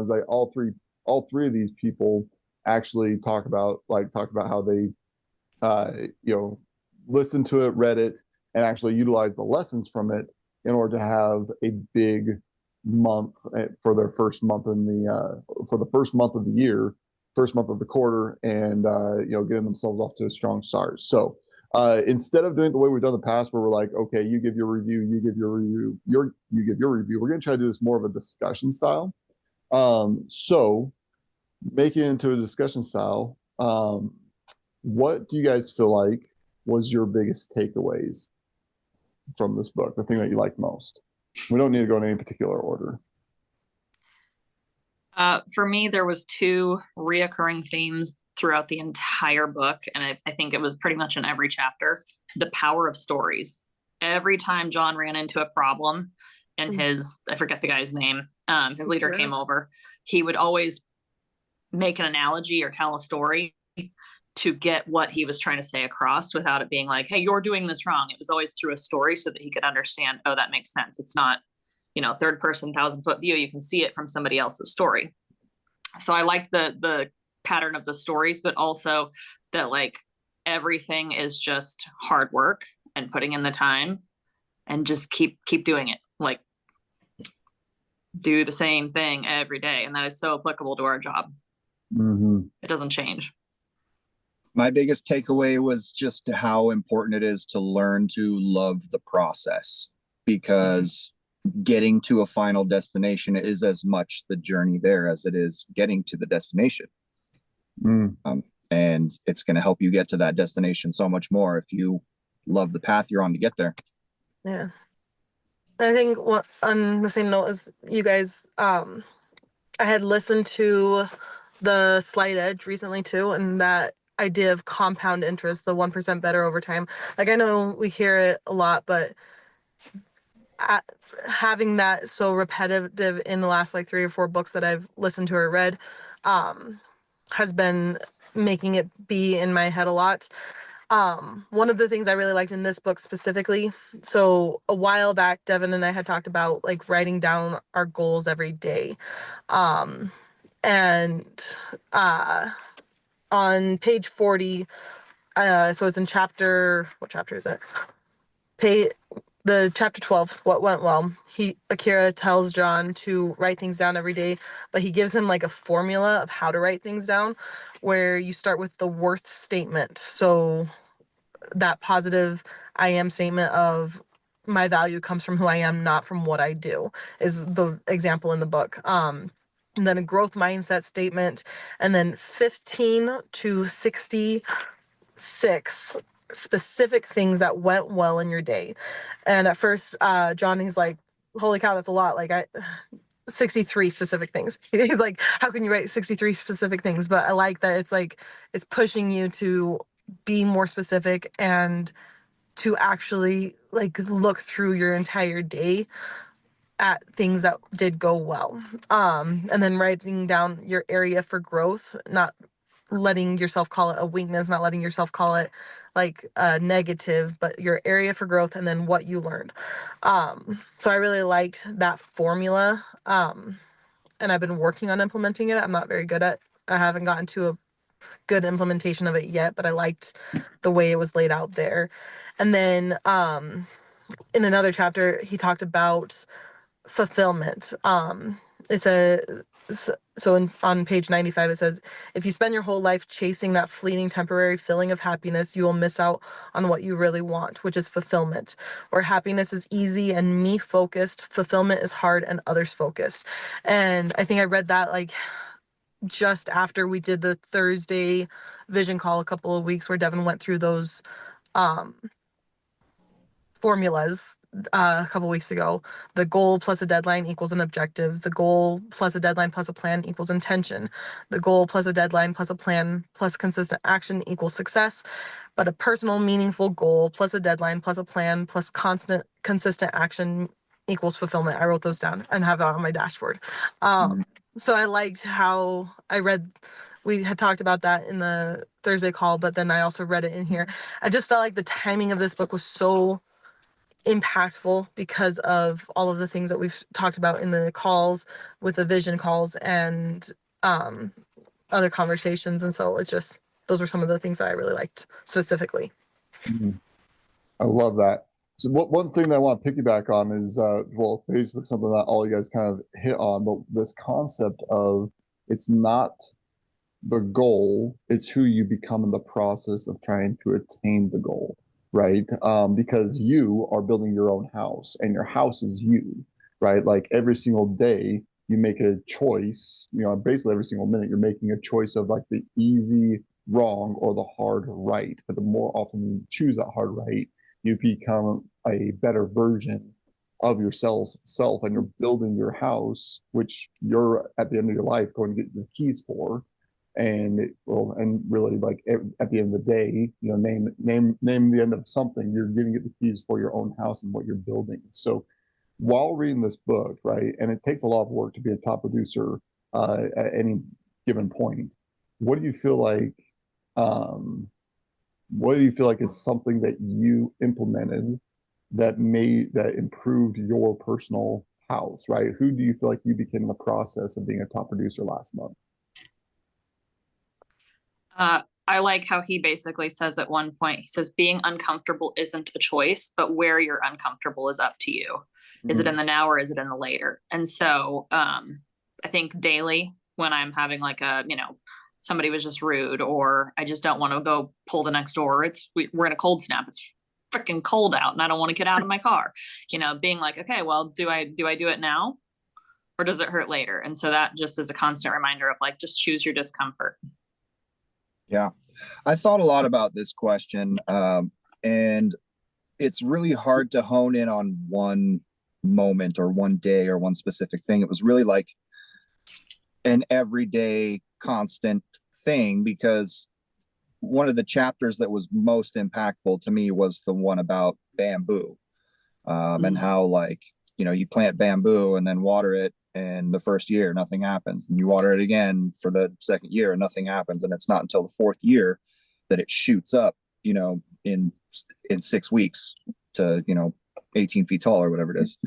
is like all three of these people actually talked about how they you know listened to it, read it, and actually utilized the lessons from it in order to have a big month for their first month in the for the first month of the year, first month of the quarter, and getting themselves off to a strong start. So instead of doing it the way we've done in the past, where we're like, okay, you give your review, you give your review, you give your review, we're going to try to do this more of a discussion style. So make it into a discussion style. What do you guys feel like was your biggest takeaways from this book? The thing that you liked most? We don't need to go in any particular order. For me, there was two reoccurring themes throughout the entire book, and I think it was pretty much in every chapter. The power of stories. Every time John ran into a problem, and I forget the guy's name, his leader came over, he would always make an analogy or tell a story to get what he was trying to say across without it being like, hey, you're doing this wrong. It was always through a story so that he could understand, oh, that makes sense. It's not, third person, 1,000-foot view. You can see it from somebody else's story. So I like the pattern of the stories, but also that like everything is just hard work and putting in the time and just keep doing it. Like do the same thing every day. And that is so applicable to our job. Mm-hmm. It doesn't change. My biggest takeaway was just how important it is to learn to love the process, because getting to a final destination is as much the journey there as it is getting to the destination. And it's going to help you get to that destination so much more if you love the path you're on to get there. Yeah. I think on the same note as you guys, I had listened to The Slight Edge recently too, and that idea of compound interest, the 1% better over time. Like I know we hear it a lot, but having that so repetitive in the last like 3 or 4 books that I've listened to or read has been making it be in my head a lot. One of the things I really liked in this book specifically, so a while back, Devin and I had talked about like writing down our goals every day. And on page 40, so it's in what chapter is it? The chapter 12, what went well. Akira tells John to write things down every day, but he gives him like a formula of how to write things down, where you start with the worth statement. So that positive I am statement of my value comes from who I am, not from what I do, is the example in the book. And then a growth mindset statement, and then 15 to 66 specific things that went well in your day. And at first, Johnny's like, holy cow, that's a lot. Like 63 specific things. He's like, how can you write 63 specific things? But I like that it's pushing you to be more specific and to actually like look through your entire day at things that did go well. And then writing down your area for growth, not letting yourself call it a weakness, not letting yourself call it like a negative, but your area for growth and then what you learned. So I really liked that formula. And I've been working on implementing it. I haven't gotten to a good implementation of it yet, but I liked the way it was laid out there. And then in another chapter, he talked about fulfillment. It's a so on page 95 it says, if you spend your whole life chasing that fleeting temporary feeling of happiness, you will miss out on what you really want, which is fulfillment. Where happiness is easy and me focused, fulfillment is hard and others focused. And I think I read that like just after we did the Thursday vision call a couple of weeks, where Devin went through those formulas a couple weeks ago. The goal plus a deadline equals an objective. The goal plus a deadline plus a plan equals intention. The goal plus a deadline plus a plan plus consistent action equals success. But a personal, meaningful goal plus a deadline plus a plan plus consistent action equals fulfillment. I wrote those down and have it on my dashboard. So I liked how we had talked about that in the Thursday call, but then I also read it in here. I just felt like the timing of this book was so impactful because of all of the things that we've talked about in the calls, with the vision calls and other conversations. And so it's just, those were some of the things that I really liked specifically. I love that. So one thing that I want to piggyback on is, well, basically something that all you guys kind of hit on, but this concept of it's not the goal, it's who you become in the process of trying to attain the goal, right? Because you are building your own house and your house is you, right? Like every single day you make a choice, basically every single minute you're making a choice of like the easy wrong or the hard right. But the more often you choose that hard right, you become a better version of yourself, and you're building your house, which you're at the end of your life going to get the keys for. And and really, like at the end of the day, name the end of something. You're giving it the keys for your own house and what you're building. So, while reading this book, right, and it takes a lot of work to be a top producer at any given point. What do you feel like? What do you feel like is something that you implemented that improved your personal house, right? Who do you feel like you became in the process of being a top producer last month? I like how he basically says at one point, he says, being uncomfortable isn't a choice, but where you're uncomfortable is up to you. Mm-hmm. Is it in the now or is it in the later? And so I think daily when I'm having like somebody was just rude, or I just don't want to go pull the next door. We're in a cold snap. It's freaking cold out and I don't want to get out of my car, being like, okay, well, do I do it now or does it hurt later? And so that just is a constant reminder of like, just choose your discomfort. Yeah, I thought a lot about this question, and it's really hard to hone in on one moment or one day or one specific thing. It was really like an everyday constant thing, because one of the chapters that was most impactful to me was the one about bamboo, and how like, you plant bamboo and then water it, and the first year nothing happens, and you water it again for the second year and nothing happens, and it's not until the fourth year that it shoots up, in 6 weeks to 18 feet tall or whatever it is.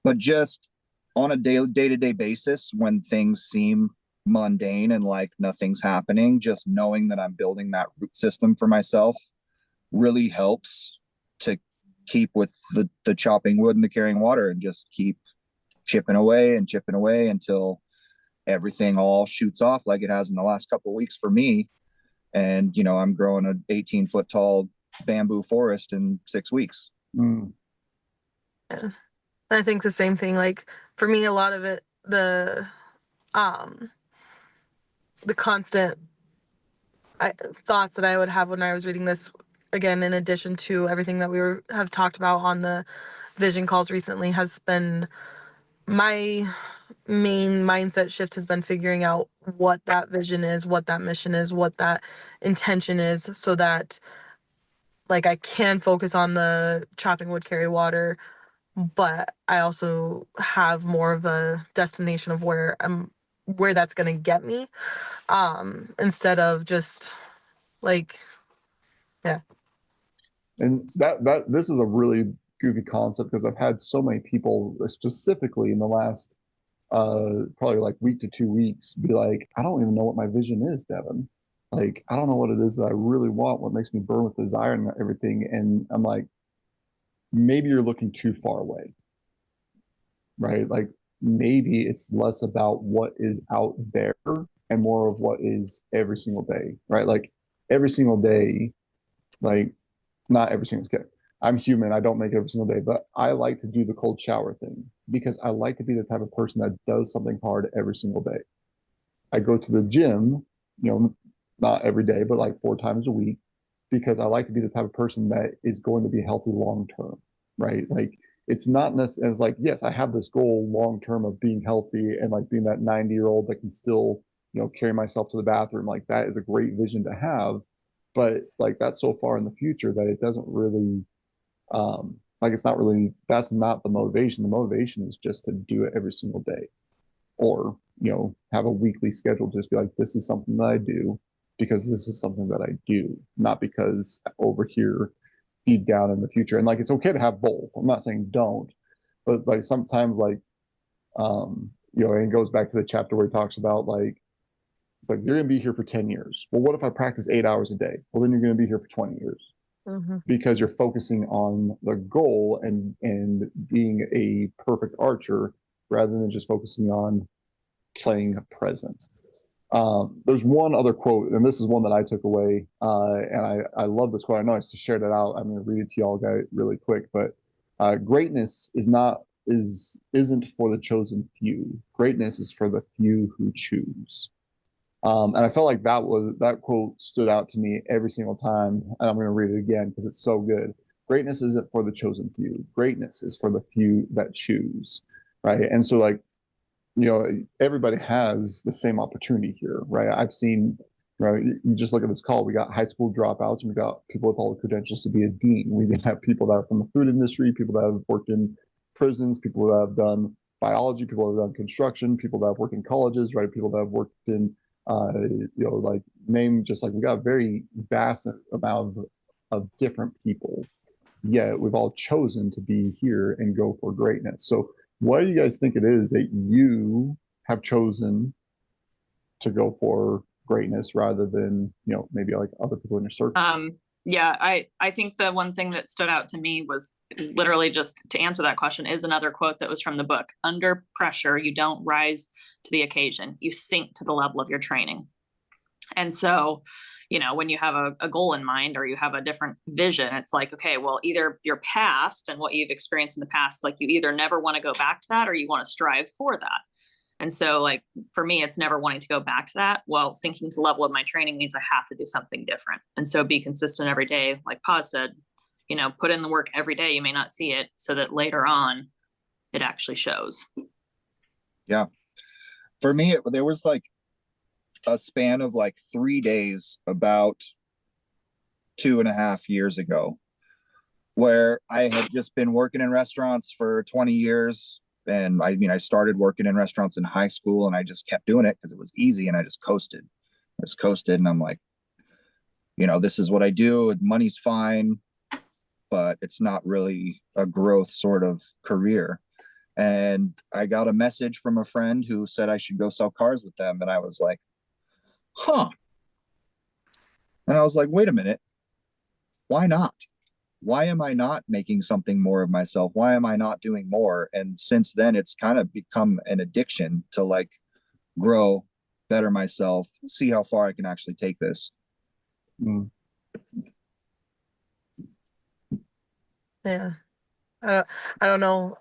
But just on a day-to-day basis, when things seem mundane and like nothing's happening, just knowing that I'm building that root system for myself really helps to keep with the chopping wood and the carrying water, and just keep chipping away until everything all shoots off like it has in the last couple of weeks for me. And I'm growing an 18-foot tall bamboo forest in 6 weeks. Yeah. I think the same thing, like for me, a lot of it, the constant thoughts that I would have when I was reading this, again, in addition to everything that we have talked about on the vision calls recently, has been my main mindset shift has been figuring out what that vision is, what that mission is, what that intention is, so that like I can focus on the chopping wood, carry water, but I also have more of a destination of where that's going to get me, instead of just like, yeah. And that this is a really goofy concept, because I've had so many people specifically in the last probably like week to 2 weeks be like, I don't even know what my vision is, Devin. Like, I don't know what it is that I really want, what makes me burn with desire and everything. And I'm like, maybe you're looking too far away, right? Like maybe it's less about what is out there and more of what is every single day, right? Like every single day, like not every single day. I'm human. I don't make it every single day, but I like to do the cold shower thing because I like to be the type of person that does something hard every single day. I go to the gym, not every day, but like 4 times a week, because I like to be the type of person that is going to be healthy long term, right? Like it's not necessarily, it's like, yes, I have this goal long term of being healthy and like being that 90-year-old that can still, carry myself to the bathroom. Like that is a great vision to have, but like that's so far in the future that it doesn't really, like it's not really, that's not the motivation. The motivation is just to do it every single day, or have a weekly schedule, just be like, this is something that I do because this is something that I do, not because over here feed down in the future. And like, it's okay to have both. I'm not saying don't, but like sometimes like, and it goes back to the chapter where he talks about like, it's like, you're going to be here for 10 years. Well, what if I practice 8 hours a day? Well, then you're going to be here for 20 years because you're focusing on the goal and being a perfect archer rather than just focusing on playing present. There's one other quote, and this is one that I took away, and I love this quote. I know I shared it out. I'm going to read it to y'all guys really quick, but greatness isn't for the chosen few. Greatness is for the few who choose. And I felt like that quote stood out to me every single time, and I'm going to read it again because it's so good. Greatness isn't for the chosen few. Greatness is for the few that choose, right? And so like, everybody has the same opportunity here, right? I've seen, right? You just look at this call. We got high school dropouts, and we got people with all the credentials to be a dean. We have people that are from the food industry, people that have worked in prisons, people that have done biology, people that have done construction, people that have worked in colleges, right? People that have worked in, like name just like we got a very vast amount of different people. Yet we've all chosen to be here and go for greatness. So what do you guys think it is that you have chosen to go for greatness rather than, maybe like other people in your circle? Yeah, I think the one thing that stood out to me was literally, just to answer that question, is another quote that was from the book. Under pressure, you don't rise to the occasion, you sink to the level of your training. And so, when you have a goal in mind or you have a different vision, it's like, okay, well, either your past and what you've experienced in the past, like you either never want to go back to that or you want to strive for that. And so like for me, it's never wanting to go back to that. Well, sinking to the level of my training means I have to do something different. And so be consistent every day. Like Paz said, put in the work every day. You may not see it, so that later on it actually shows. Yeah. For me, there was like a span of like 3 days about 2.5 years ago where I had just been working in restaurants for 20 years. And I started working in restaurants in high school, and I just kept doing it because it was easy, and I just coasted. And I'm like, this is what I do. Money's fine, but it's not really a growth sort of career. And I got a message from a friend who said I should go sell cars with them. And I was like, huh. And I was like, wait a minute. Why not? Why am I not making something more of myself? Why am I not doing more? And since then, it's kind of become an addiction to like grow, better myself, see how far I can actually take this. Yeah. I don't know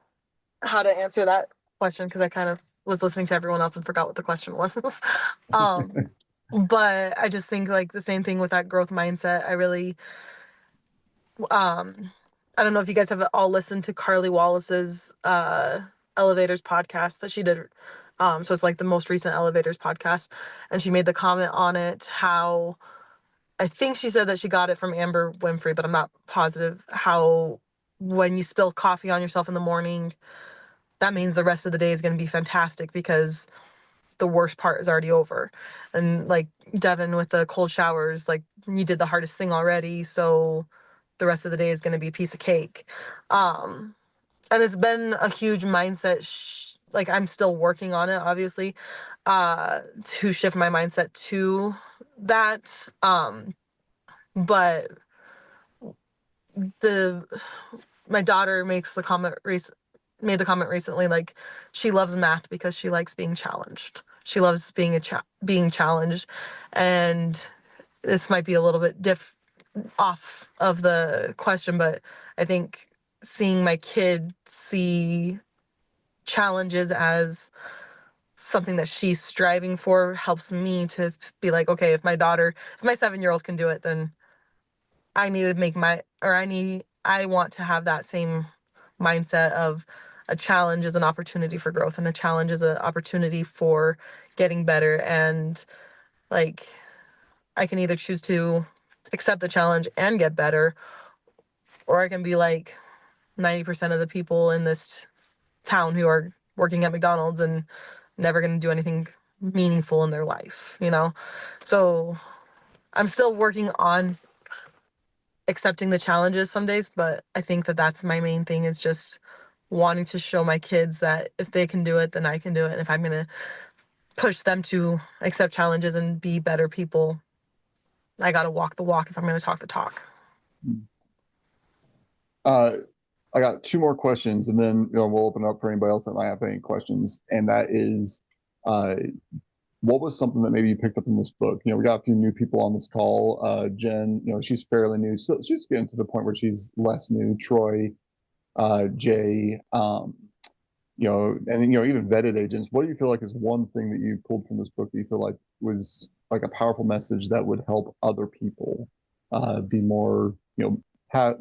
how to answer that question because I kind of was listening to everyone else and forgot what the question was. But I just think like the same thing with that growth mindset. I really, I don't know if you guys have all listened to Carly Wallace's Elevators podcast that she did. So it's like the most recent Elevators podcast. And she made the comment on it how I think she said that she got it from Amber Winfrey, but I'm not positive, how when you spill coffee on yourself in the morning, that means the rest of the day is going to be fantastic because the worst part is already over. And like Devin with the cold showers, like you did the hardest thing already, so the rest of the day is going to be a piece of cake. And it's been a huge mindset like I'm still working on it, obviously, to shift my mindset to that. But my daughter made the comment recently, like she loves math because she likes being challenged. She loves being challenged. And this might be a little bit off of the question, but I think seeing my kid see challenges as something that she's striving for helps me to be like, okay, if my 7-year-old can do it, then I need to I want to have that same mindset of a challenge is an opportunity for growth, and a challenge is an opportunity for getting better. And like, I can either choose to accept the challenge and get better, or I can be like 90% of the people in this town who are working at McDonald's and never going to do anything meaningful in their life, So I'm still working on accepting the challenges some days, but I think that that's my main thing, is just wanting to show my kids that if they can do it, then I can do it. And if I'm going to push them to accept challenges and be better people, I got to walk the walk if I'm going to talk the talk. I got two more questions, and then we'll open up for anybody else that might have any questions. And that is, what was something that maybe you picked up in this book? We got a few new people on this call. Jen, she's fairly new, so she's getting to the point where she's less new. Troy, Jay, and even vetted agents. What do you feel like is one thing that you pulled from this book that you feel like was like a powerful message that would help other people be more, have.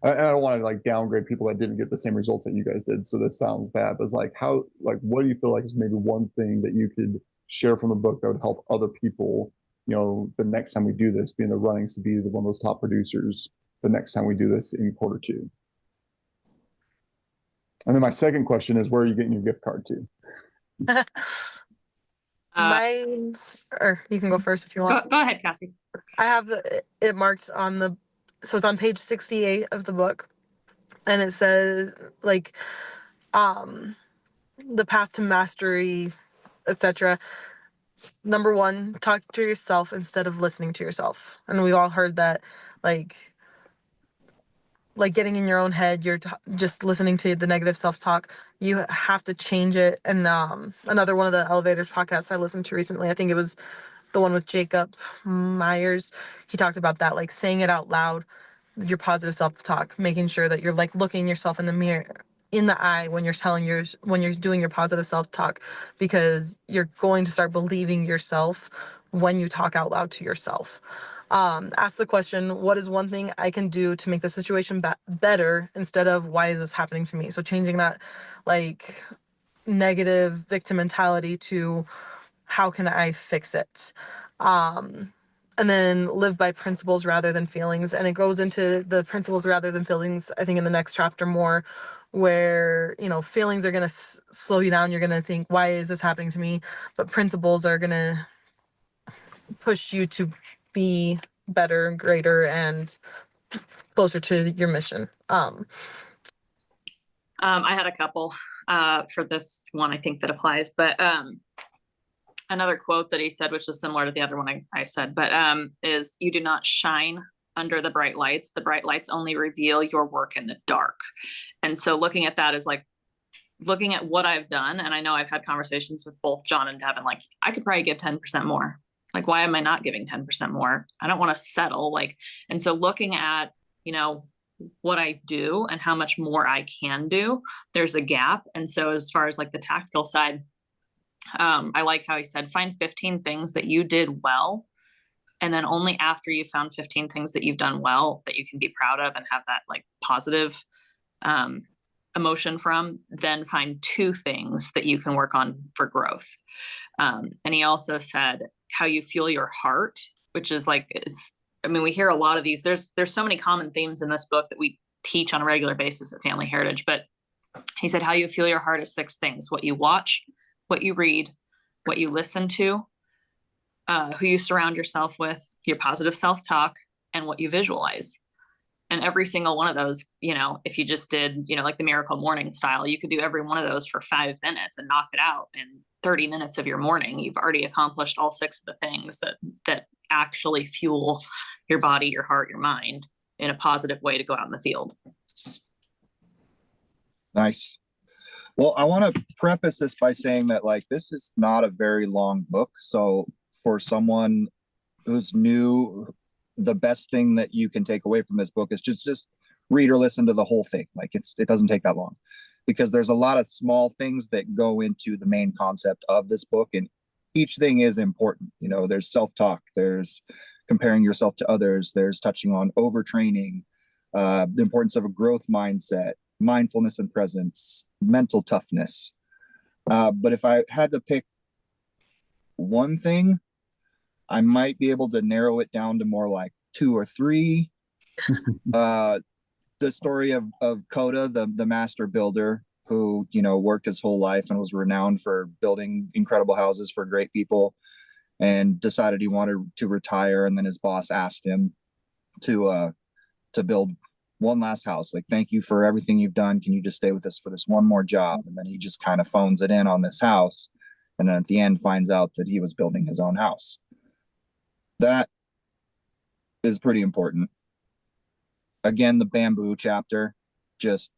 I don't want to like downgrade people that didn't get the same results that you guys did, so this sounds bad. But it's like, what do you feel like is maybe one thing that you could share from the book that would help other people, the next time we do this, be in the runnings to be one of those top producers the next time we do this in quarter two? And then my second question is, where are you getting your gift card to? Mine, or you can go first if you want. Go ahead, Cassie. I have it marked on so it's on page 68 of the book, and it says like, the path to mastery, etc. Number 1, talk to yourself instead of listening to yourself. And we all heard that, like getting in your own head, you're just listening to the negative self-talk. You have to change it. And another one of the elevators podcasts I listened to recently, I think it was the one with Jacob Myers, he talked about that, like saying it out loud, your positive self-talk, making sure that you're like looking yourself in the mirror, in the eye, when you're doing your positive self-talk, because you're going to start believing yourself when you talk out loud to yourself. Ask the question, what is one thing I can do to make the situation better, instead of why is this happening to me? So changing that like negative victim mentality to how can I fix it? And then live by principles rather than feelings. And it goes into the principles rather than feelings, I think, in the next chapter more, where, feelings are going to slow you down. You're going to think, why is this happening to me? But principles are going to push you to be better, greater, and closer to your mission. I had a couple for this one, I think, that applies, but another quote that he said, which is similar to the other one I said, but is, you do not shine under the bright lights. The bright lights only reveal your work in the dark. And so looking at that is like looking at what I've done. And I know I've had conversations with both John and Devin, like, I could probably give 10% more. Like, why am I not giving 10% more? I don't want to settle. And so looking at, what I do and how much more I can do, there's a gap. And so as far as like the tactical side, I like how he said, find 15 things that you did well. And then only after you found 15 things that you've done well, that you can be proud of and have that like positive emotion from, then find 2 things that you can work on for growth. And he also said how you fuel your heart, which is like, we hear a lot of these, there's so many common themes in this book that we teach on a regular basis at Family Heritage, but he said how you fuel your heart is 6 things: what you watch, what you read, what you listen to, who you surround yourself with, your positive self-talk, and what you visualize. And every single one of those, if you just did, like the Miracle Morning style, you could do every one of those for 5 minutes and knock it out in 30 minutes of your morning. You've already accomplished all 6 of the things that actually fuel your body, your heart, your mind in a positive way to go out in the field. Nice. Well, I want to preface this by saying that this is not a very long book. So for someone who's new, the best thing that you can take away from this book is just read or listen to the whole thing. It doesn't take that long, because there's a lot of small things that go into the main concept of this book, and each thing is important. There's self-talk, there's comparing yourself to others, there's touching on overtraining, the importance of a growth mindset, mindfulness and presence, mental toughness. But if I had to pick one thing, I might be able to narrow it down to more like 2 or 3. The story of Coda, the master builder, who, worked his whole life and was renowned for building incredible houses for great people, and decided he wanted to retire. And then his boss asked him to to build one last house. Like, thank you for everything you've done. Can you just stay with us for this one more job? And then he just kind of phones it in on this house. And then at the end finds out that he was building his own house. That is pretty important. Again, the bamboo chapter, just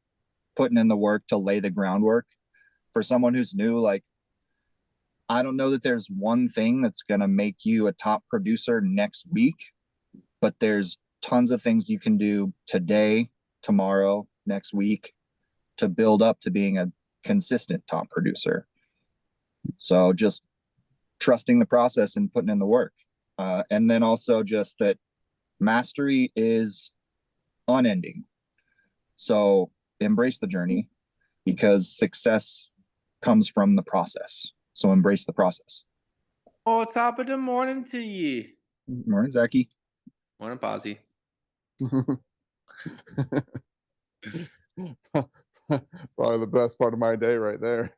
putting in the work to lay the groundwork. For someone who's new, like, I don't know that there's one thing that's going to make you a top producer next week, but there's tons of things you can do today, tomorrow, next week to build up to being a consistent top producer. So just trusting the process and putting in the work. And then also just that mastery is unending. So embrace the journey, because success comes from the process. So embrace the process. Oh, top of the morning to you. Morning, Zachy. Morning, Posy. Probably the best part of my day right there.